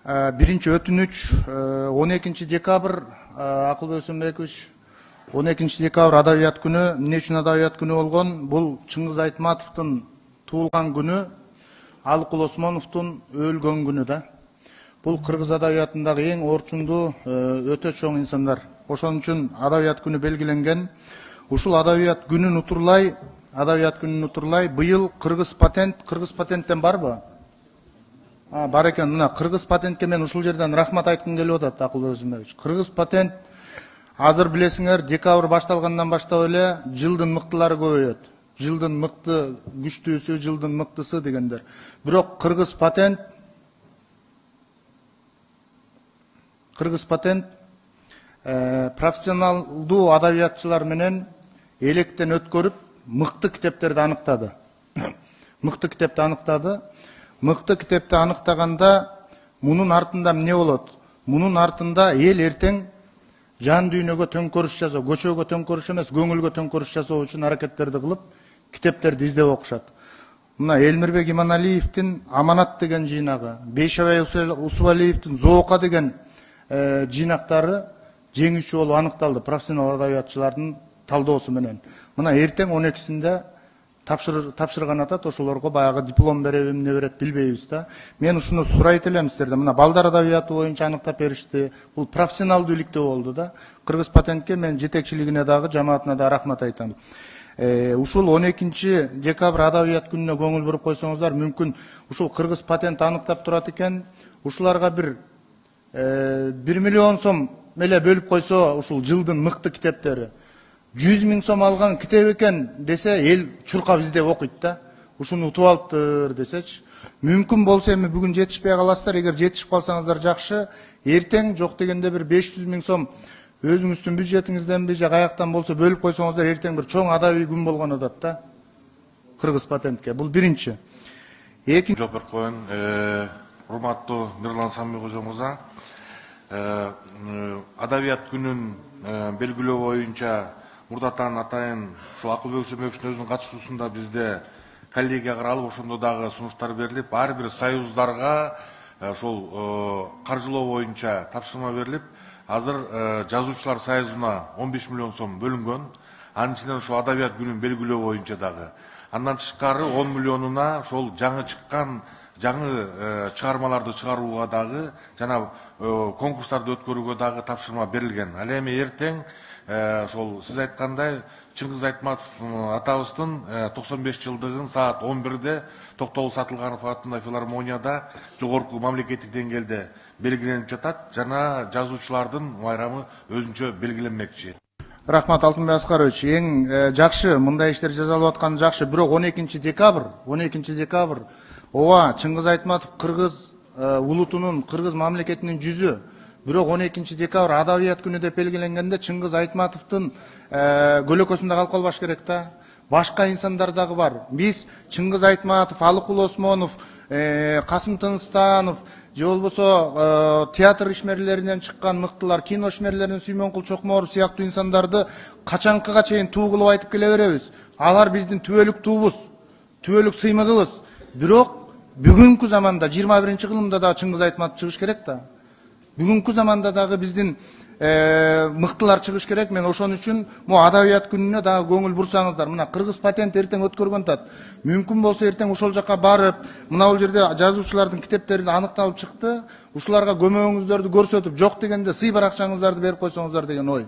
Birinci ötünüç 12 dekabr Акылбек Өсөнбекович 12 dekabr Адабият күнү. Эмне үчүн Адабият күнү болгон? Бул Чыңгыз Айтматовдун туулган күнү, Алыкул Осмоновдун өлгөн күнү да. Бул кыргыз адабиятындагы эң орчундуу, өтө чоң инсандар. Ошон үчүн Адабият күнү белгиленген. Ушул Адабият күнүн утурлай быйыл кыргыз патенттен барбы? Бар экен. Мына кыргыз патентке мен ушул жерден рахмат айткым келип атат, Акылбек Өсөнбекович. Кыргыз патент азыр билесиңер, декабрь башталгандан баштап эле жылдын мыктылары көбөйөт. Жылдын мыкты күчтүүсү, жылдын мыктысы дегендер. Бирок кыргыз патент профессионалдуу адабиятчылар менен электен өткөрүп мыкты китептерди аныктады. Мыкты китепти аныктаганда мунун артында эмне болот? Мунун артында эл эртең жан дүйнөгө төңкөрүш жасоо, көчөгө төңкөрүш эмес, көңүлгө төңкөрүш жасоо үчүн аракеттерди кылып, китептерди издеп окушат. Мына Элмирбек Иманалиевдин Аманат деген жыйнагы, Бейшабай Усубалиевдин Зоока деген жыйнактары жеңүүчү болуп аныкталды профессионал адабиятчылардын талдоосу менен. Мына эртең 12-синде тапшырган атат, ошолорго баягы диплом береби, эмне берет билбейбиз да. Мен ушуну сурайт элем сиздерден. Мына балдар адабияты боюнча аныктап беришти. Бул профессионалдуу иликтөө болду да. Кыргыз патентке мен жетекчилигине дагы, жамаатына да рахмат айтам. Ушул 12 декабрь Адабият күнүнө көңүл буруп койсоңуздар, мүмкүн ушул кыргыз патент аныктап турат экен. Ушуларга бир 1 миллион сом эле бөлүп койсо, ушул жылдын мыкты китептери 100 000 сом алган китеп экен десе, эл чуркап издеп окуйт да. Ушуну утуп алыптыр десечи. Мүмкүн болсо эми бүгүн жетишпей каласыздар, эгер жетишип калсаңыздар жакшы. Эртең жок дегенде бир 500 000 сом өзүңүздүн бюджетиңизденби же каяктан болсо бөлүп койсоңуздар, эртең бир чоң адабий күн болгон атат да. Кыргыз патентке. Бул биринчи. Экинчи жооп коюн. Урматтуу Мирлан Самий кожо мырза, Адабият күнүн белгилөө боюнча мурдатан атайын ушул Акылбек Өсөнбековичтин өзүнүн катышуусунда бизде коллегия каралып, ошондо дагы сунуштар берилип, ар бир союздарга ошол каржылоо боюнча тапшырма берилип, азыр жазуучулар союзуна 15 миллион сом бөлүнгөн. Анын ичинен ошол Адабият күнүн белгилөө боюнча дагы. Андан тышкары 10 миллионуна ошол жаңы чыккан чыгармаларды чыгарууга дагы жана конкурстарды өткөрүүгө дагы тапшырма берилген. Ал эми эртең ошол сиз айткандай Чыңгыз Айтматов атабыздын 95 жылдыгын саат 11-де Токтогул Сатылганов атындагы филармонияда жогорку мамлекеттик деңгээлде белгиленип жатат. Жана жазуучулардын майрамы өзүнчө белгиленмекчи. Рахмат, Алтынбек Аскарович. Эң жакшы мындай иштер жасалып атканы жакшы. Бирок 12 декабрь ооба, Чыңгыз Айтматов кыргыз улутунун, кыргыз мамлекетинин жүзү. Бирок 12 декабрь Адабият күнү деп белгиленгенде Чыңгыз Айтматовдун көлөкөсүндө калып калбаш керек да. Башка инсандар дагы бар. Биз Чыңгыз Айтматов, Алыкул Осмонов, Касым Тыныстанов, же болбосо театр ишмерлеринен чыккан мыктылар, кино ишмерлеринен Сүймөнкул Чокморов сыяктуу инсандарды качанкыга чейин туу кылып айтып келе беребиз. Алар биздин түбөлүк туубуз, түбөлүк сыймыгыбыз. Бирок бүгүнкү заманда 21-кылымда да Чыңгыз Айтматов чыгыш керек да. Бүгүнкү заманда дагы биздин мыктылар чыгыш керек. Мен ошон үчүн могу Адабият күнүнө дагы көңүл бурсаңыздар. Мына кыргыз патент эртең өткөргөн тат. Мүмкүн болсо эртең ошол жака барып, мына бул жерде жазуучулардын китептери аныкталып чыкты. Ушуларга көмөгүңүздөрдү көрсөтүп, жок дегенде сый баракчаңыздарды берип койсоңуздар деген ой.